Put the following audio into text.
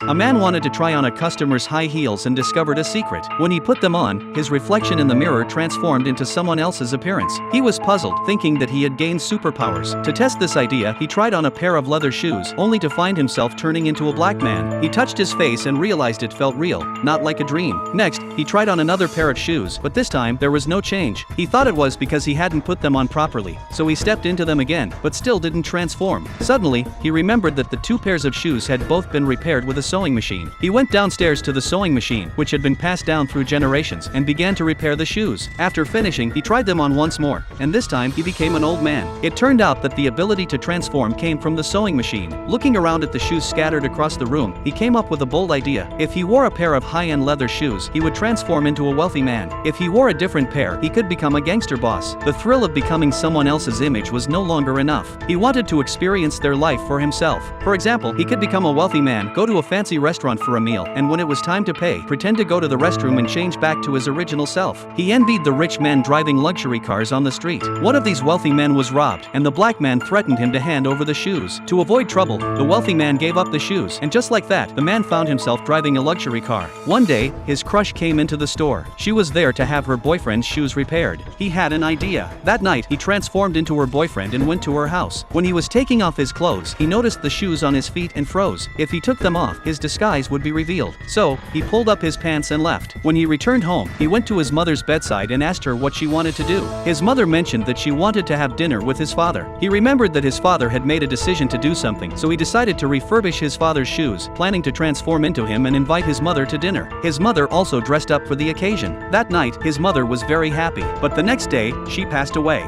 A man wanted to try on a customer's high heels and discovered a secret. When he put them on, his reflection in the mirror transformed into someone else's appearance. He was puzzled, thinking that he had gained superpowers. To test this idea, he tried on a pair of leather shoes, only to find himself turning into a black man. He touched his face and realized it felt real, not like a dream. Next, he tried on another pair of shoes, but this time, there was no change. He thought it was because he hadn't put them on properly, so he stepped into them again, but still didn't transform. Suddenly, he remembered that the two pairs of shoes had both been repaired with a sewing machine. He went downstairs to the sewing machine, which had been passed down through generations, and began to repair the shoes. After finishing, he tried them on once more, and this time he became an old man. It turned out that the ability to transform came from the sewing machine. Looking around at the shoes scattered across the room, he came up with a bold idea. If he wore a pair of high-end leather shoes, he would transform into a wealthy man. If he wore a different pair, he could become a gangster boss. The thrill of becoming someone else's image was no longer enough. He wanted to experience their life for himself. For example, he could become a wealthy man, go to a fancy restaurant for a meal, and when it was time to pay, pretend to go to the restroom and change back to his original self. He envied the rich men driving luxury cars on the street. One of these wealthy men was robbed, and the black man threatened him to hand over the shoes. To avoid trouble, the wealthy man gave up the shoes, and just like that, the man found himself driving a luxury car. One day, his crush came into the store. She was there to have her boyfriend's shoes repaired. He had an idea. That night, he transformed into her boyfriend and went to her house. When he was taking off his clothes, he noticed the shoes on his feet and froze. If he took them off, his disguise would be revealed. So, he pulled up his pants and left. When he returned home, he went to his mother's bedside and asked her what she wanted to do. His mother mentioned that she wanted to have dinner with his father. He remembered that his father had made a decision to do something, so he decided to refurbish his father's shoes, planning to transform into him and invite his mother to dinner. His mother also dressed up for the occasion. That night, his mother was very happy, but the next day, she passed away.